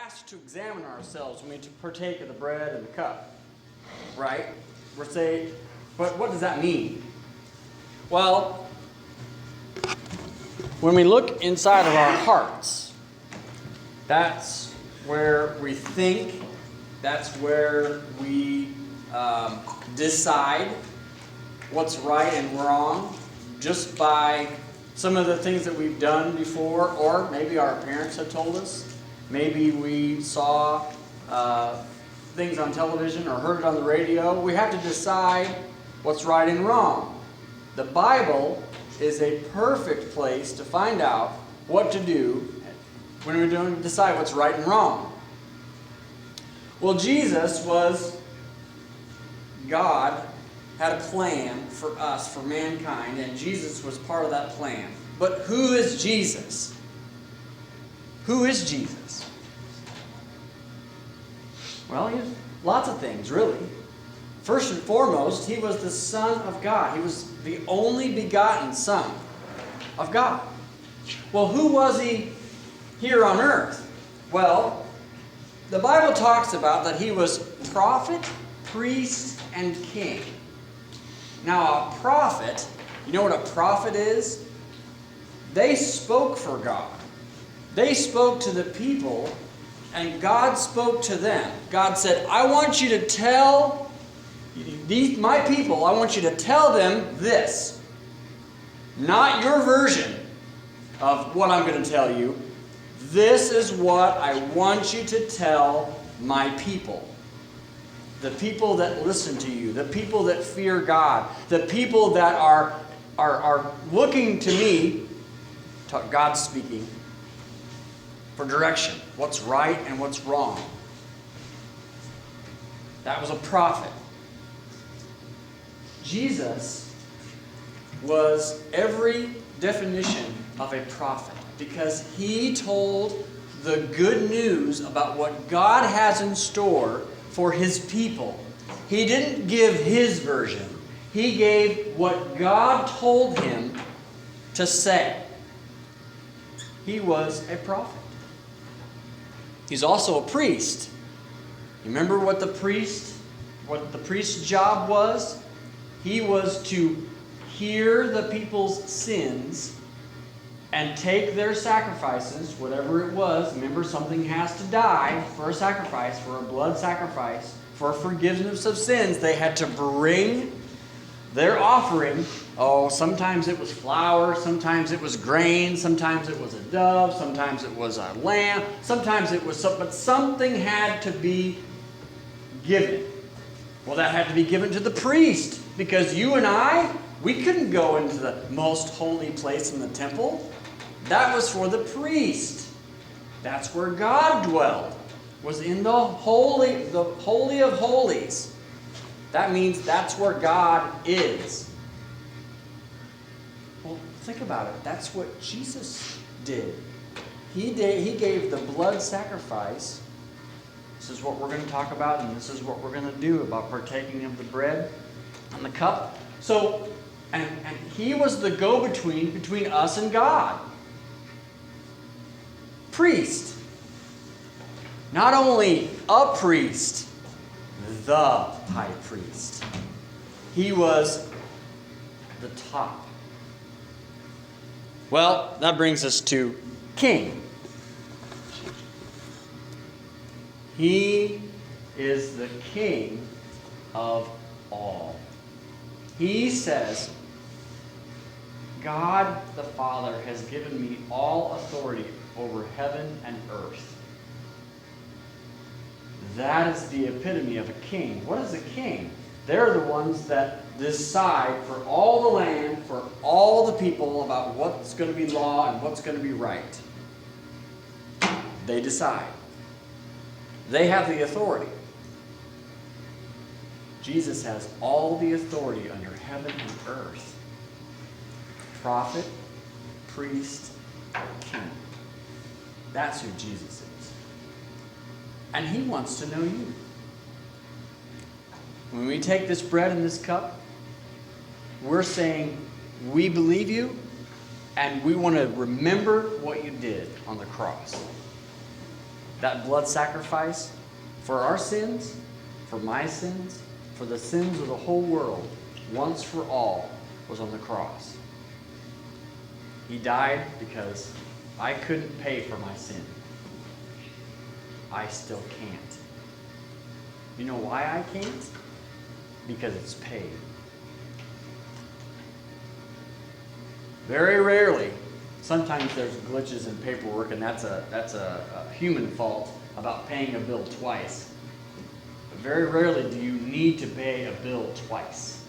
asked to examine ourselves when we partake of the bread and the cup, right? We're saying, but what does that mean? Well, when we look inside of our hearts, that's where we think, that's where we decide what's right and wrong just by some of the things that we've done before, or maybe our parents have told us. Maybe we saw things on television or heard it on the radio. We have to decide what's right and wrong. The Bible is a perfect place to find out what to do when we're doing decide what's right and wrong. Well, Jesus was God, had a plan for us, for mankind, and Jesus was part of that plan. But who is Jesus? Who is Jesus? Well, he was lots of things, really. First and foremost, he was the Son of God. He was the only begotten Son of God. Well, who was he here on earth? Well, the Bible talks about that he was prophet, priest, and king. Now, a prophet, you know what a prophet is? They spoke for God. They spoke to the people, and God spoke to them. God said, I want you to tell my people, I want you to tell them this. Not your version of what I'm going to tell you. This is what I want you to tell my people. The people that listen to you, the people that fear God, the people that are looking to me, God speaking, for direction, what's right and what's wrong. That was a prophet. Jesus was every definition of a prophet because he told the good news about what God has in store for his people. He didn't give his version. He gave what God told him to say. He was a prophet. He's also a priest. You remember what the priest's job was? He was to hear the people's sins and take their sacrifices, whatever it was. Remember, something has to die for a sacrifice, for a blood sacrifice, for forgiveness of sins. They had to bring their offering. Oh, sometimes it was flour, sometimes it was grain, sometimes it was a dove, sometimes it was a lamb, sometimes it was something, but something had to be given. Well, that had to be given to the priest, because you and I, we couldn't go into the most holy place in the temple. That was for the priest. That's where God dwelled, was in the holy of holies. That means that's where God is. Well, think about it. That's what Jesus did. He gave the blood sacrifice. This is what we're going to talk about, and this is what we're going to do about partaking of the bread and the cup. So, and he was the go-between between us and God. Priest. Not only a priest, the high priest. He was the top. Well, that brings us to king. He is the king of all. He says, God the Father has given me all authority over heaven and earth. That is the epitome of a king. What is a king? They're the ones that decide for all the land, for all the people about what's going to be law and what's going to be right. They decide. They have the authority. Jesus has all the authority under heaven and earth. Prophet, priest, king. That's who Jesus is. And he wants to know you. When we take this bread and this cup, we're saying, we believe you, and we want to remember what you did on the cross. That blood sacrifice for our sins, for my sins, for the sins of the whole world, once for all, was on the cross. He died because I couldn't pay for my sin. I still can't. You know why I can't? Because it's paid. Very rarely, sometimes there's glitches in paperwork, and that's a human fault about paying a bill twice. But very rarely do you need to pay a bill twice.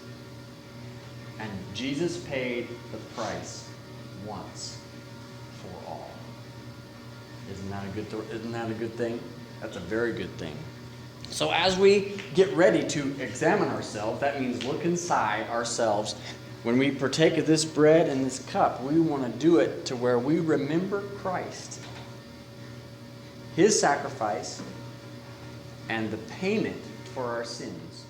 And Jesus paid the price once for all. Isn't that a good thing? That's a very good thing. So as we get ready to examine ourselves, that means look inside ourselves. When we partake of this bread and this cup, we want to do it to where we remember Christ, His sacrifice, and the payment for our sins.